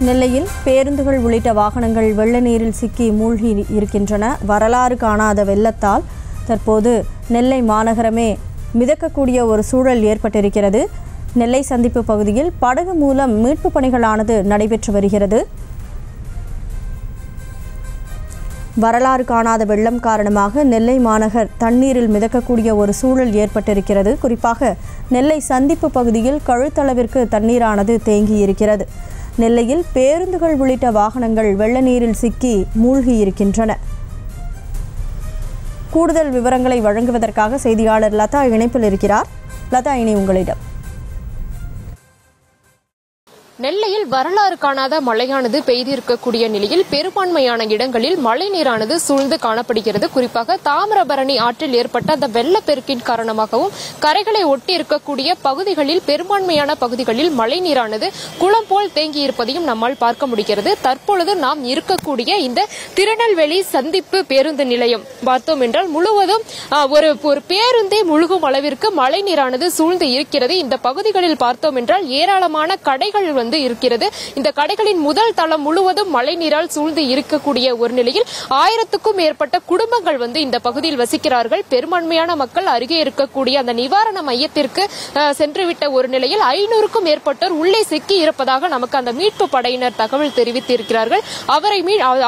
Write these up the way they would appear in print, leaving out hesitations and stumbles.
நெல்லையில் பேருந்துகள் உள்ளிட்ட வாகனங்கள் வெள்ள நீரில் சிக்கி மூழ்கி இருக்கின்றன. வரலாறு காணாத வெள்ளத்தால் தற்போது நெல்லை மாநகரமே மிதக்கக்கூடிய ஒரு சூழல் ஏற்பட்டிருக்கிறது. நெல்லை சந்திப்பு பகுதியில் படகு மூலம் மீட்பு பணிகளானது நடைபெற்று வருகிறது. வரலாறு காணாத வெள்ளம் காரணமாக நெல்லை மாநகர் தண்ணீரில் மிதக்கக்கூடிய ஒரு சூழல் ஏற்பட்டிருக்கிறது. குறிப்பாக நெல்லை சந்திப்பு பகுதியில் கழுத்தளவிற்கு தண்ணீரானது தேங்கியிருக்கிறது. நெல்லையில் பேருந்துகள் உள்ளிட்ட வாகனங்கள் வெள்ள நீரில் சிக்கி மூழ்கி இருக்கின்றன. கூடுதல் விவரங்களை வழங்குவதற்காக செய்தியாளர் லதா இணைப்பில் இருக்கிறார். லதா, இனி உங்களிடம். நெல்லையில் வரலாறு காணாத மழையானது பெய்திருக்கக்கூடிய நிலையில் பெரும்பான்மையான இடங்களில் மழை நீரானது சூழ்ந்து காணப்படுகிறது. குறிப்பாக தாமிரபரணி ஆற்றில் ஏற்பட்ட அந்த வெள்ளப்பெருக்கின் காரணமாகவும் கரைகளை ஒட்டி இருக்கக்கூடிய பகுதிகளில் பெரும்பான்மையான பகுதிகளில் மழை நீரானது குளம் போல் தேங்கி இருப்பதையும் நம்மால் பார்க்க முடிகிறது. தற்பொழுது நாம் இருக்கக்கூடிய இந்த திருநெல்வேலி சந்திப்பு பேருந்து நிலையம் பார்த்தோம் என்றால் முழுவதும் ஒரு பேருந்தே முழுகும் அளவிற்கு மழை நீரானது சூழ்ந்து இருக்கிறது. இந்த பகுதிகளில் பார்த்தோம் என்றால் ஏராளமான கடைகள் இருக்கிறது. இந்த கடைகளின் முதல் தளம் முழுவதும் மழை நீரால் சூழ்ந்து இருக்கக்கூடிய ஒரு நிலையில் 1000க்கும் மேற்பட்ட குடும்பங்கள் இந்த பகுதியில் வசிக்கிறார்கள். பெரும்பான்மையான மக்கள் அருகே இருக்கக்கூடிய அந்த நிவாரண மையத்திற்கு சென்றுவிட்ட ஒரு நிலையில் 500க்கும் மேற்பட்டோர் உள்ளே சிக்கி இருப்பதாக நமக்கு அந்த மீட்பு படையினர் தகவல் தெரிவித்திருக்கிறார்கள்.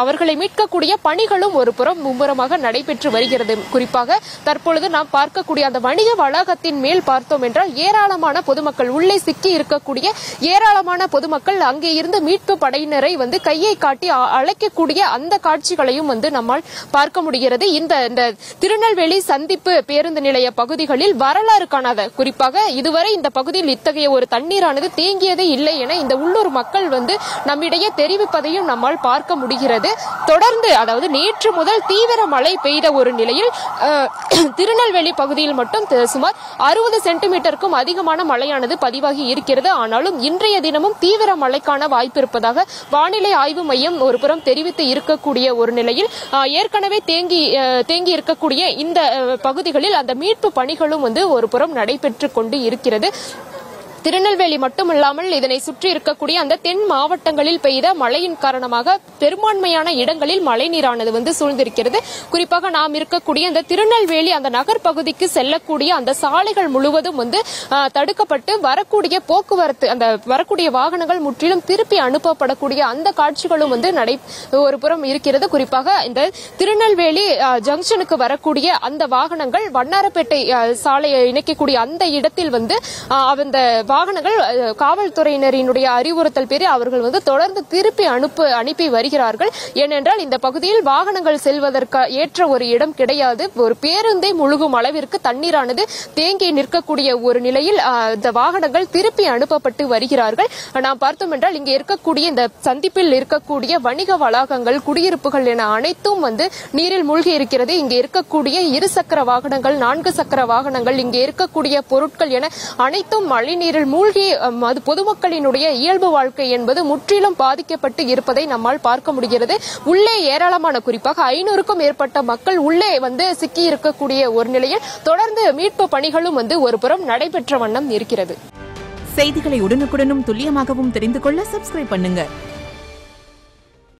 அவர்களை மீட்கக்கூடிய பணிகளும் ஒரு புறம் மும்முரமாக நடைபெற்று வருகிறது. குறிப்பாக தற்பொழுது நாம் பார்க்கக்கூடிய அந்த வணிக வளாகத்தின் மேல் பார்த்தோம் என்றால் ஏராளமான பொதுமக்கள் உள்ளே சிக்கி இருக்கக்கூடிய ஏராளமான பொதுமக்கள் அங்கே இருந்து மீட்பு படையினரை கையை காட்டி அழைக்கக்கூடிய அந்த காட்சிகளையும் நம்மால் பார்க்க முடிகிறது. இந்த திருநெல்வேலி சந்திப்பு பேருந்து நிலைய பகுதிகளில் வரலாறு காணாத, குறிப்பாக இதுவரை இந்த பகுதியில் இத்தகைய ஒரு தண்ணீரானது தேங்கியதே இல்லை என இந்த உள்ளூர் மக்கள் நம்மிடையே தெரிவிப்பதையும் நம்மால் பார்க்க முடிகிறது. தொடர்ந்து, அதாவது நேற்று முதல் தீவிர மழை பெய்த ஒரு நிலையில் திருநெல்வேலி பகுதியில் மட்டும் சுமார் 60 சென்டிமீட்டருக்கும் அதிகமான மழையானது பதிவாகி இருக்கிறது. ஆனாலும் இன்றைய தினமும் தீவிர மழைக்கான வாய்ப்பு இருப்பதாக வானிலை ஆய்வு மையம் ஒரு புறம் தெரிவித்து இருக்கக்கூடிய ஒரு நிலையில் ஏற்கனவே தேங்கி இருக்கக்கூடிய இந்த பகுதிகளில் அந்த மீட்பு பணிகளும் ஒரு புறம் நடைபெற்று கொண்டு இருக்கிறது. திருநெல்வேலி மட்டுமல்லாமல் இதனை சுற்றி இருக்கக்கூடிய அந்த தென் மாவட்டங்களில் பெய்த மழையின் காரணமாக பெரும்பான்மையான இடங்களில் மழை நீரானது சூழ்ந்திருக்கிறது. குறிப்பாக நாம் இருக்கக்கூடிய இந்த திருநெல்வேலி அந்த நகர் பகுதிக்கு செல்லக்கூடிய அந்த சாலைகள் முழுவதும் தடுக்கப்பட்டு வரக்கூடிய போக்குவரத்து, அந்த வரக்கூடிய வாகனங்கள் முற்றிலும் திருப்பி அனுப்பப்படக்கூடிய அந்த காட்சிகளும் ஒரு புறம் இருக்கிறது. குறிப்பாக இந்த திருநெல்வேலி ஜங்ஷனுக்கு வரக்கூடிய அந்த வாகனங்கள் வண்ணாரப்பேட்டை சாலையை இணைக்கக்கூடிய அந்த இடத்தில் அந்த வாகனங்கள் காவல்துறையினரினுடைய அறிவுறுத்தல் பேரில் அவர்கள் தொடர்ந்து திருப்பி அனுப்பி வருகிறார்கள். ஏனென்றால் இந்த பகுதியில் வாகனங்கள் செல்வதற்கு ஏற்ற ஒரு இடம் கிடையாது. ஒரு பேருந்தே முழுகும் அளவிற்கு தண்ணீரானது தேங்கி நிற்கக்கூடிய ஒரு நிலையில் இந்த வாகனங்கள் திருப்பி அனுப்பப்பட்டு வருகிறார்கள். நாம் பார்த்தோம் என்றால் இங்கே இருக்கக்கூடிய இந்த சந்திப்பில் இருக்கக்கூடிய வணிக வளாகங்கள், குடியிருப்புகள் என அனைத்தும் நீரில் மூழ்கி இருக்கிறது. இங்கே இருக்கக்கூடிய 2 சக்கர வாகனங்கள், 4 சக்கர வாகனங்கள், இங்கே இருக்கக்கூடிய பொருட்கள் என அனைத்தும் மழை நீரில் மூழ்கி பொதுமக்களினுடைய இயல்பு வாழ்க்கை என்பது முற்றிலும் பாதிக்கப்பட்டு இருப்பதை நம்மால் பார்க்க முடிகிறது. உள்ளே ஏராளமான, குறிப்பாக 500க்கும் மேற்பட்ட மக்கள் உள்ளே சிக்கி இருக்கக்கூடிய ஒரு நிலையில் தொடர்ந்து மீட்பு பணிகளும் ஒரு புறம் நடைபெற்ற வண்ணம் இருக்கிறது. செய்திகளை உடனுக்குடனும் துல்லியமாகவும் தெரிந்து கொள்ள சப்ஸ்கிரைப் பண்ணுங்க.